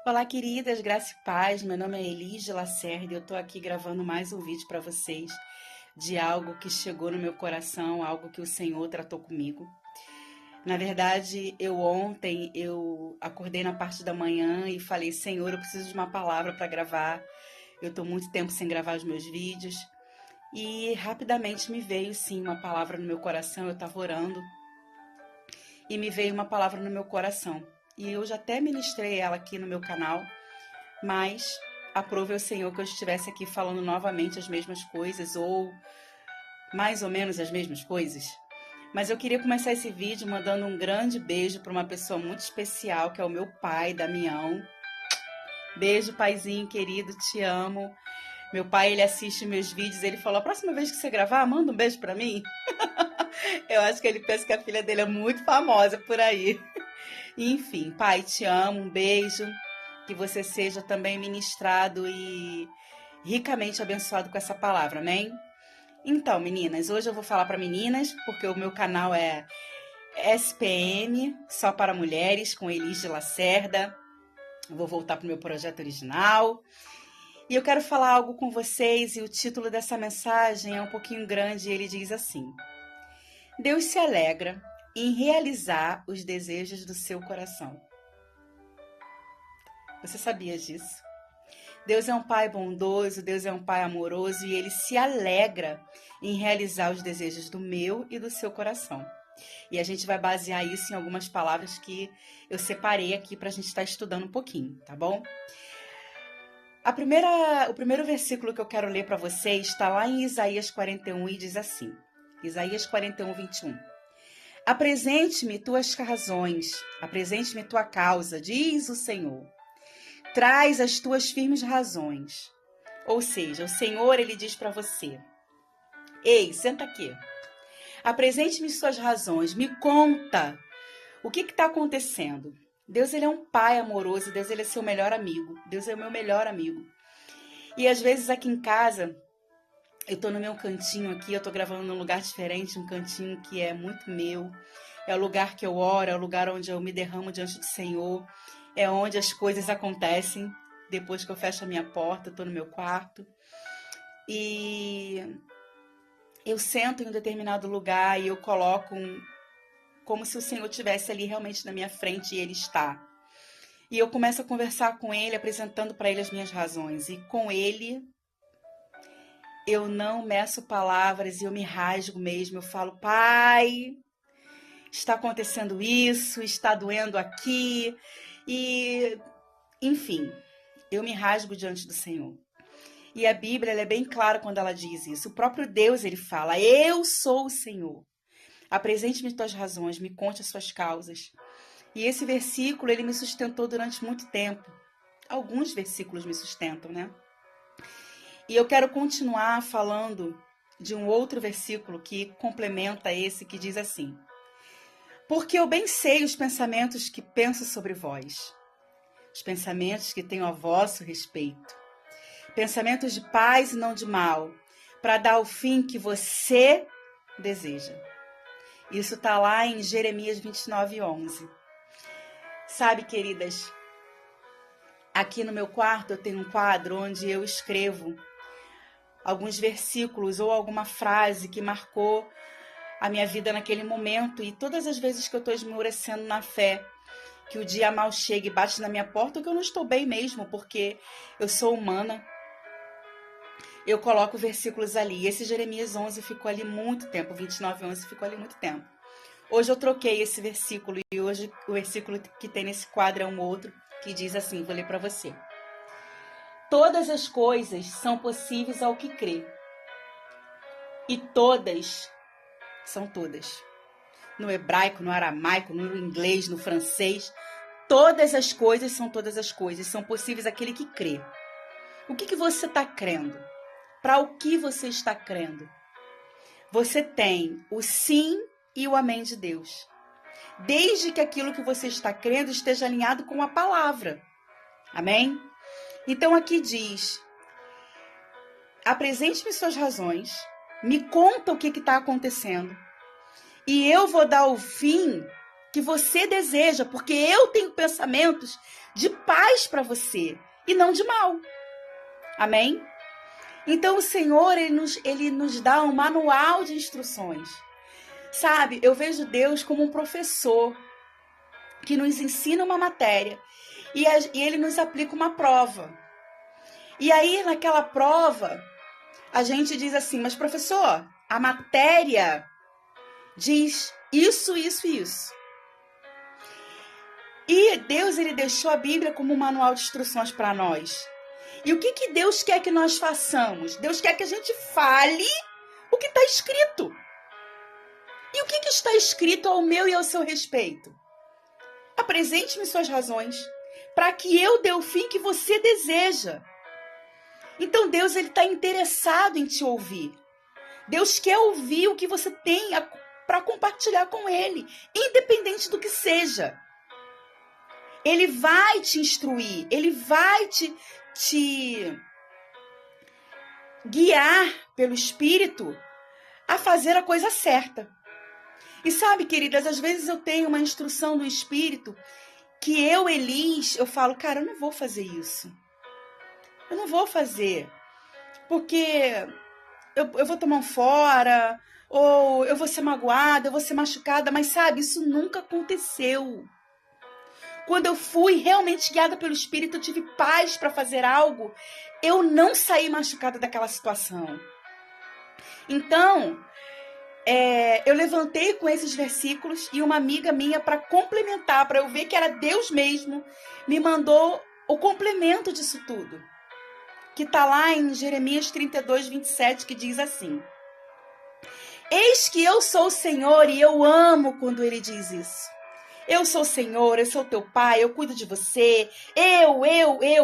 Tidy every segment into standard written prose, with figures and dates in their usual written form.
Olá, queridas, graça e paz. Meu nome é Elis de Lacerda e eu tô aqui gravando mais um vídeo para vocês de algo que chegou no meu coração, algo que o Senhor tratou comigo. Na verdade, ontem eu acordei na parte da manhã e falei: Senhor, eu preciso de uma palavra para gravar. Eu tô muito tempo sem gravar os meus vídeos e rapidamente me veio sim uma palavra no meu coração. Eu tava orando e me veio uma palavra no meu coração. E eu já até ministrei ela aqui no meu canal, mas aprove ao Senhor que eu estivesse aqui falando novamente as mesmas coisas, ou mais ou menos as mesmas coisas. Mas eu queria começar esse vídeo mandando um grande beijo para uma pessoa muito especial, que é o meu pai, Damião. Beijo, paizinho querido, te amo. Meu pai, ele assiste meus vídeos, ele falou: a próxima vez que você gravar, manda um beijo para mim. Eu acho que ele pensa que a filha dele é muito famosa por aí. Enfim, pai, te amo, um beijo. Que você seja também ministrado e ricamente abençoado com essa palavra, amém? Então, meninas, hoje eu vou falar para meninas, porque o meu canal é SPM, só para mulheres, com Elis de Lacerda. Eu vou voltar para o meu projeto original. E eu quero falar algo com vocês, e o título dessa mensagem é um pouquinho grande, e ele diz assim: Deus se alegra em realizar os desejos do seu coração. Você sabia disso? Deus é um pai bondoso, Deus é um pai amoroso e ele se alegra em realizar os desejos do meu e do seu coração. E a gente vai basear isso em algumas palavras que eu separei aqui para a gente estar estudando um pouquinho, tá bom? O primeiro versículo que eu quero ler para vocês está lá em Isaías 41 e diz assim, Isaías 41, 21. Apresente-me tuas razões, apresente-me tua causa, diz o Senhor. Traz as tuas firmes razões. Ou seja, o Senhor, ele diz para você: ei, senta aqui. Apresente-me suas razões. Me conta o que está acontecendo. Deus, ele é um pai amoroso. Deus, ele é seu melhor amigo. Deus é o meu melhor amigo. E às vezes aqui em casa, eu tô no meu cantinho aqui, eu tô gravando num lugar diferente, um cantinho que é muito meu. É o lugar que eu oro, é o lugar onde eu me derramo diante do Senhor. É onde as coisas acontecem. Depois que eu fecho a minha porta, eu tô no meu quarto. E eu sento em um determinado lugar e eu coloco como se o Senhor estivesse ali realmente na minha frente, e Ele está. E eu começo a conversar com Ele, apresentando para Ele as minhas razões. E com Ele, eu não meço palavras e eu me rasgo mesmo. Eu falo: Pai, está acontecendo isso, está doendo aqui. E, enfim, eu me rasgo diante do Senhor. E a Bíblia, ela é bem clara quando ela diz isso. O próprio Deus, ele fala: eu sou o Senhor. Apresente-me tuas razões, me conte as suas causas. E esse versículo, ele me sustentou durante muito tempo. Alguns versículos me sustentam, né? E eu quero continuar falando de um outro versículo que complementa esse, que diz assim: porque eu bem sei os pensamentos que penso sobre vós, os pensamentos que tenho a vosso respeito, pensamentos de paz e não de mal, para dar o fim que você deseja. Isso está lá em Jeremias 29, 11. Sabe, queridas, aqui no meu quarto eu tenho um quadro onde eu escrevo alguns versículos ou alguma frase que marcou a minha vida naquele momento, e todas as vezes que eu estou esmorecendo na fé, que o dia mal chega e bate na minha porta, ou que eu não estou bem mesmo, porque eu sou humana, eu coloco versículos ali. E esse Jeremias 11 ficou ali muito tempo, 29, 11 ficou ali muito tempo. Hoje eu troquei esse versículo, e hoje o versículo que tem nesse quadro é um outro, que diz assim, vou ler para você. Todas as coisas são possíveis ao que crê. E todas são todas. No hebraico, no aramaico, no inglês, no francês, todas as coisas são possíveis àquele que crê. O que você está crendo? Para o que você está crendo? Você tem o sim e o amém de Deus. Desde que aquilo que você está crendo esteja alinhado com a palavra. Amém? Então aqui diz: apresente-me suas razões, me conta o que está acontecendo, e eu vou dar o fim que você deseja, porque eu tenho pensamentos de paz para você e não de mal. Amém? Então o Senhor, ele nos dá um manual de instruções. Sabe, eu vejo Deus como um professor que nos ensina uma matéria e ele nos aplica uma prova. E aí, naquela prova, a gente diz assim, mas professor, a matéria diz isso, isso e isso. E Deus, ele deixou a Bíblia como um manual de instruções para nós. E o que Deus quer que nós façamos? Deus quer que a gente fale o que está escrito. E o que está escrito ao meu e ao seu respeito? Apresente-me suas razões, para que eu dê o fim que você deseja. Então Deus, ele está interessado em te ouvir. Deus quer ouvir o que você tem para compartilhar com ele, independente do que seja. Ele vai te instruir, ele vai te guiar pelo Espírito a fazer a coisa certa. E sabe, queridas, às vezes eu tenho uma instrução do Espírito que eu, Elis, eu falo, cara, eu não vou fazer isso. Eu não vou fazer, porque eu vou tomar um fora, ou eu vou ser magoada, eu vou ser machucada, mas sabe, isso nunca aconteceu. Quando eu fui realmente guiada pelo Espírito, eu tive paz para fazer algo, eu não saí machucada daquela situação. Então, eu levantei com esses versículos e uma amiga minha, para complementar, para eu ver que era Deus mesmo, me mandou o complemento disso tudo, que está lá em Jeremias 32, 27, que diz assim: Eis que eu sou o Senhor e eu amo quando ele diz isso. Eu sou o Senhor, eu sou teu pai, eu cuido de você.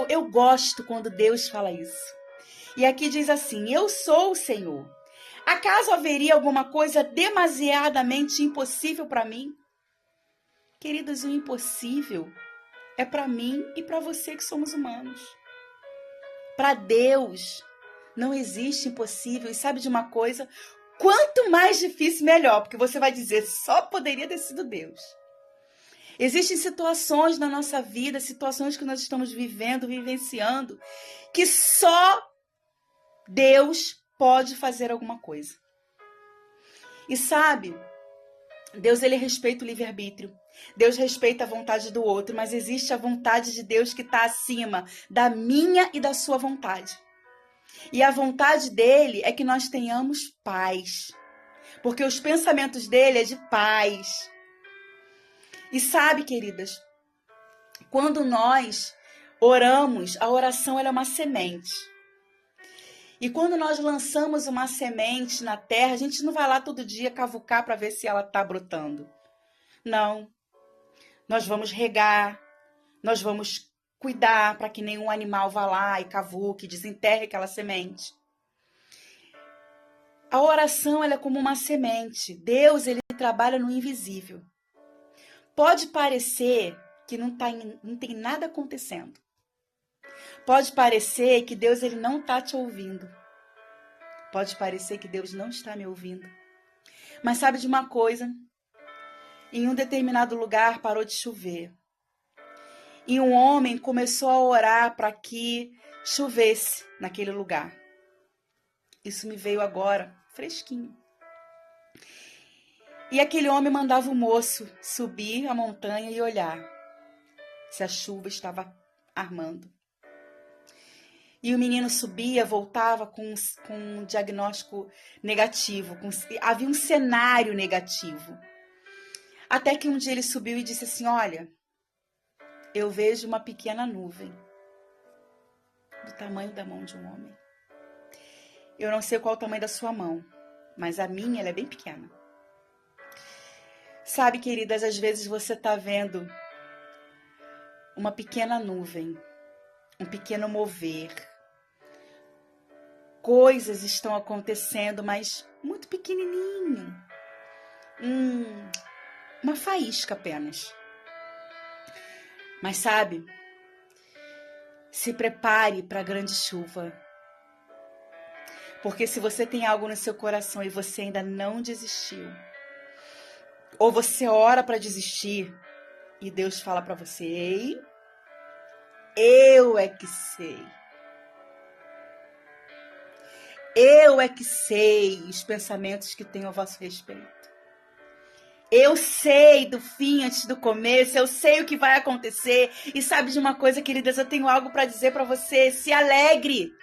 Eu gosto quando Deus fala isso. E aqui diz assim: eu sou o Senhor. Acaso haveria alguma coisa demasiadamente impossível para mim? Queridos, o impossível é para mim e para você que somos humanos. Para Deus não existe impossível. E sabe de uma coisa? Quanto mais difícil, melhor. Porque você vai dizer, só poderia ter sido Deus. Existem situações na nossa vida, situações que nós estamos vivendo, vivenciando, que só Deus pode fazer alguma coisa. E sabe, Deus, ele respeita o livre-arbítrio. Deus respeita a vontade do outro, mas existe a vontade de Deus que está acima da minha e da sua vontade. E a vontade dele é que nós tenhamos paz, porque os pensamentos dele é de paz. E sabe, queridas, quando nós oramos, a oração ela é uma semente. E quando nós lançamos uma semente na terra, a gente não vai lá todo dia cavucar para ver se ela está brotando. Não. Nós vamos regar, nós vamos cuidar para que nenhum animal vá lá e cavuque, desenterre aquela semente. A oração ela é como uma semente. Deus, ele trabalha no invisível. Pode parecer que não tem nada acontecendo. Pode parecer que Deus ele não está te ouvindo. Pode parecer que Deus não está me ouvindo. Mas sabe de uma coisa? Em um determinado lugar parou de chover. E um homem começou a orar para que chovesse naquele lugar. Isso me veio agora, fresquinho. E aquele homem mandava o moço subir a montanha e olhar se a chuva estava armando. E o menino subia, voltava com um diagnóstico negativo. Havia um cenário negativo. Até que um dia ele subiu e disse assim, olha, eu vejo uma pequena nuvem do tamanho da mão de um homem. Eu não sei qual é o tamanho da sua mão, mas a minha ela é bem pequena. Sabe, queridas, às vezes você está vendo uma pequena nuvem, um pequeno mover. Coisas estão acontecendo, mas muito pequenininho. Uma faísca apenas. Mas sabe, se prepare para a grande chuva. Porque se você tem algo no seu coração e você ainda não desistiu, ou você ora para desistir e Deus fala para você, ei, Eu é que sei. Eu é que sei os pensamentos que tenho a vosso respeito. Eu sei do fim antes do começo, eu sei o que vai acontecer. E sabe de uma coisa, queridas, eu tenho algo para dizer para você. Se alegre.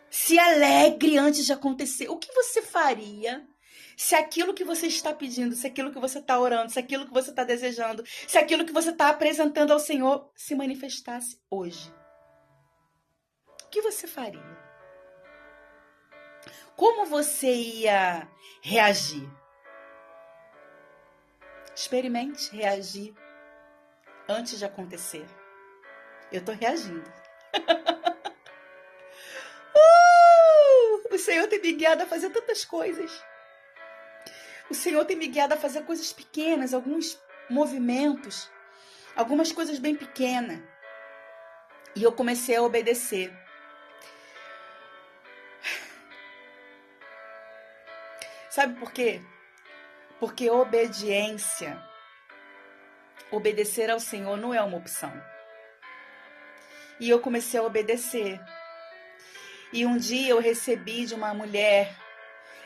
Se alegre antes de acontecer. O que você faria se aquilo que você está pedindo, se aquilo que você está orando, se aquilo que você está desejando, se aquilo que você está apresentando ao Senhor se manifestasse hoje? O que você faria? Como você ia reagir? Experimente reagir antes de acontecer. Eu tô reagindo. O Senhor tem me guiado a fazer tantas coisas. O Senhor tem me guiado a fazer coisas pequenas, alguns movimentos, algumas coisas bem pequenas. E eu comecei a obedecer. Sabe por quê? Porque obediência, obedecer ao Senhor não é uma opção. E eu comecei a obedecer. E um dia eu recebi de uma mulher,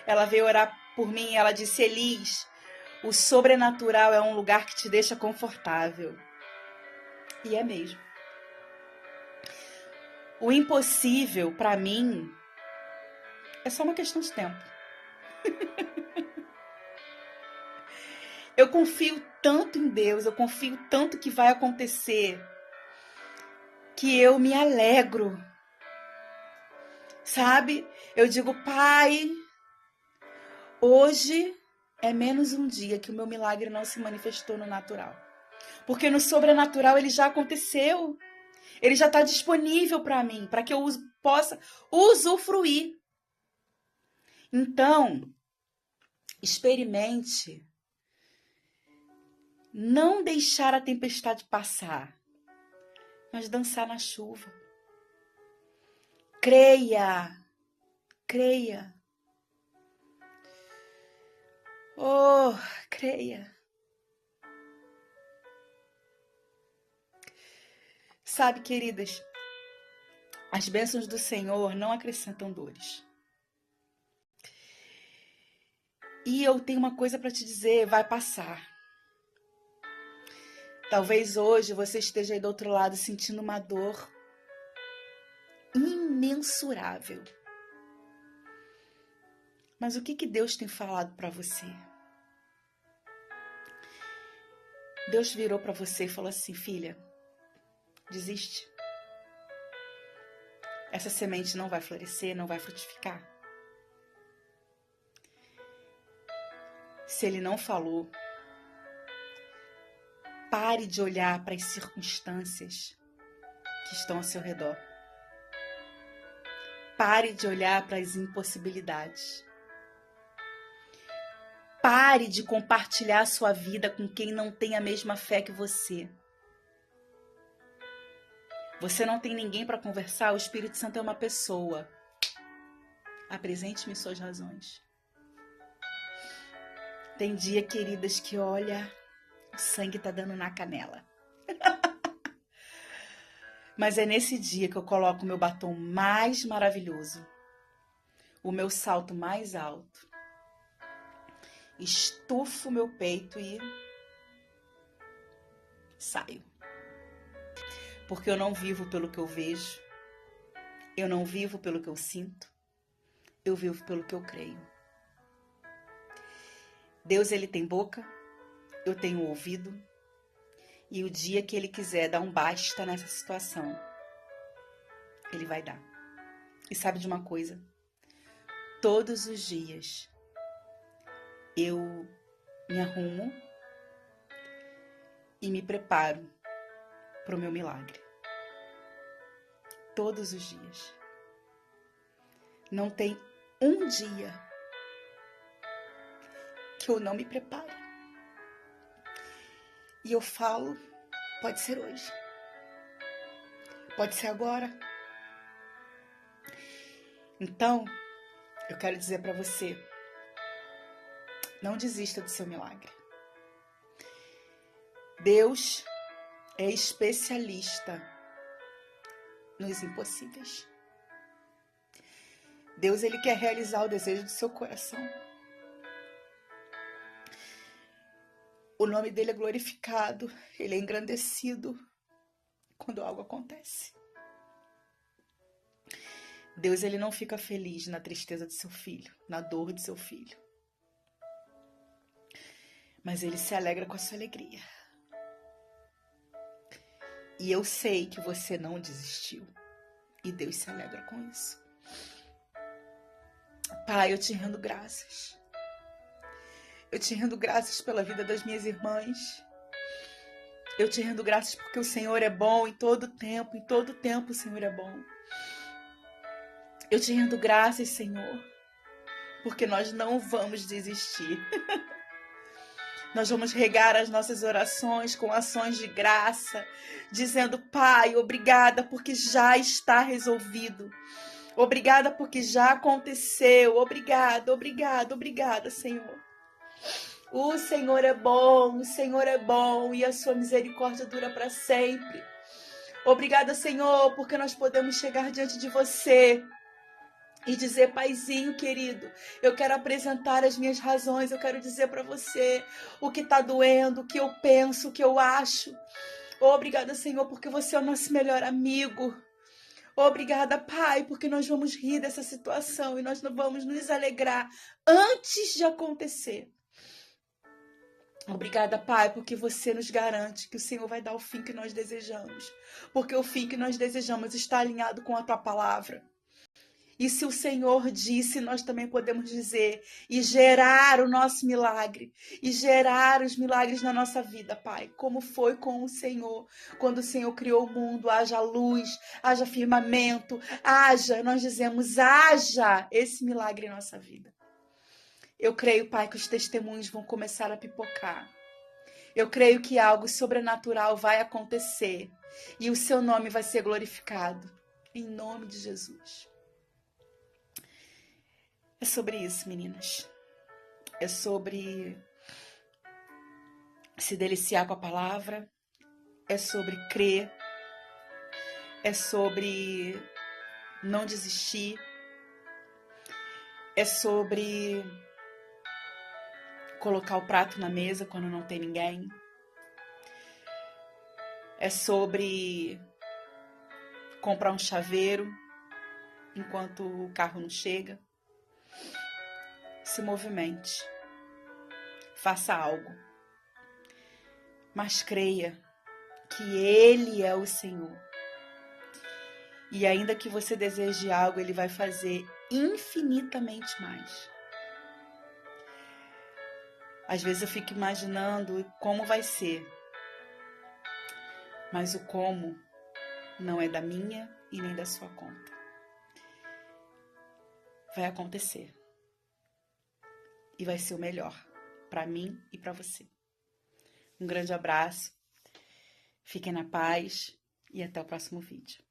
ela veio orar por mim, ela disse: Elis, o sobrenatural é um lugar que te deixa confortável. E é mesmo. O impossível, para mim, é só uma questão de tempo. Eu confio tanto em Deus, eu confio tanto que vai acontecer, que eu me alegro. Sabe? Eu digo: Pai, hoje é menos um dia que o meu milagre não se manifestou no natural. Porque no sobrenatural ele já aconteceu. Ele já está disponível para mim, para que eu possa usufruir. Então, experimente não deixar a tempestade passar, mas dançar na chuva. Creia, creia. Oh, creia. Sabe, queridas, as bênçãos do Senhor não acrescentam dores. E eu tenho uma coisa para te dizer, vai passar. Talvez hoje você esteja aí do outro lado sentindo uma dor imensurável. Mas o que Deus tem falado para você? Deus virou para você e falou assim: filha, desiste. Essa semente não vai florescer, não vai frutificar. Se Ele não falou, pare de olhar para as circunstâncias que estão ao seu redor. Pare de olhar para as impossibilidades. Pare de compartilhar a sua vida com quem não tem a mesma fé que você. Você não tem ninguém para conversar, o Espírito Santo é uma pessoa. Apresente-me suas razões. Tem dia, queridas, que olha, o sangue tá dando na canela. Mas é nesse dia que eu coloco o meu batom mais maravilhoso, o meu salto mais alto, estufo meu peito e saio. Porque eu não vivo pelo que eu vejo, eu não vivo pelo que eu sinto, eu vivo pelo que eu creio. Deus, Ele tem boca, eu tenho ouvido, e o dia que Ele quiser dar um basta nessa situação, Ele vai dar. E sabe de uma coisa? Todos os dias eu me arrumo e me preparo para o meu milagre. Todos os dias. Não tem um dia que eu não me prepare. E eu falo, pode ser hoje. Pode ser agora. Então, eu quero dizer para você, não desista do seu milagre. Deus é especialista nos impossíveis. Deus, ele quer realizar o desejo do seu coração. O nome dele é glorificado, ele é engrandecido quando algo acontece. Deus, ele não fica feliz na tristeza de seu filho, na dor de seu filho. Mas ele se alegra com a sua alegria. E eu sei que você não desistiu. E Deus se alegra com isso. Pai, eu te rendo graças. Eu te rendo graças pela vida das minhas irmãs. Eu te rendo graças porque o Senhor é bom em todo tempo o Senhor é bom. Eu te rendo graças, Senhor, porque nós não vamos desistir. Nós vamos regar as nossas orações com ações de graça, dizendo, Pai, obrigada porque já está resolvido. Obrigada porque já aconteceu. Obrigada, obrigada, obrigada, Senhor. O Senhor é bom e a sua misericórdia dura para sempre. Obrigada, Senhor, porque nós podemos chegar diante de você e dizer, Paizinho querido, eu quero apresentar as minhas razões, eu quero dizer para você o que está doendo, o que eu penso, o que eu acho. Obrigada, Senhor, porque você é o nosso melhor amigo. Obrigada, Pai, porque nós vamos rir dessa situação e nós vamos nos alegrar antes de acontecer. Obrigada, Pai, porque você nos garante que o Senhor vai dar o fim que nós desejamos. Porque o fim que nós desejamos está alinhado com a Tua palavra. E se o Senhor disse, nós também podemos dizer e gerar o nosso milagre. E gerar os milagres na nossa vida, Pai. Como foi com o Senhor. Quando o Senhor criou o mundo, haja luz, haja firmamento, nós dizemos, haja esse milagre em nossa vida. Eu creio, Pai, que os testemunhos vão começar a pipocar. Eu creio que algo sobrenatural vai acontecer e o seu nome vai ser glorificado. Em nome de Jesus. É sobre isso, meninas. É sobre se deliciar com a palavra. É sobre crer. É sobre não desistir. É sobre colocar o prato na mesa quando não tem ninguém. É sobre comprar um chaveiro enquanto o carro não chega. Se movimente. Faça algo. Mas creia que Ele é o Senhor. E ainda que você deseje algo, Ele vai fazer infinitamente mais. Às vezes eu fico imaginando como vai ser. Mas o como não é da minha e nem da sua conta. Vai acontecer. E vai ser o melhor para mim e para você. Um grande abraço. Fiquem na paz e até o próximo vídeo.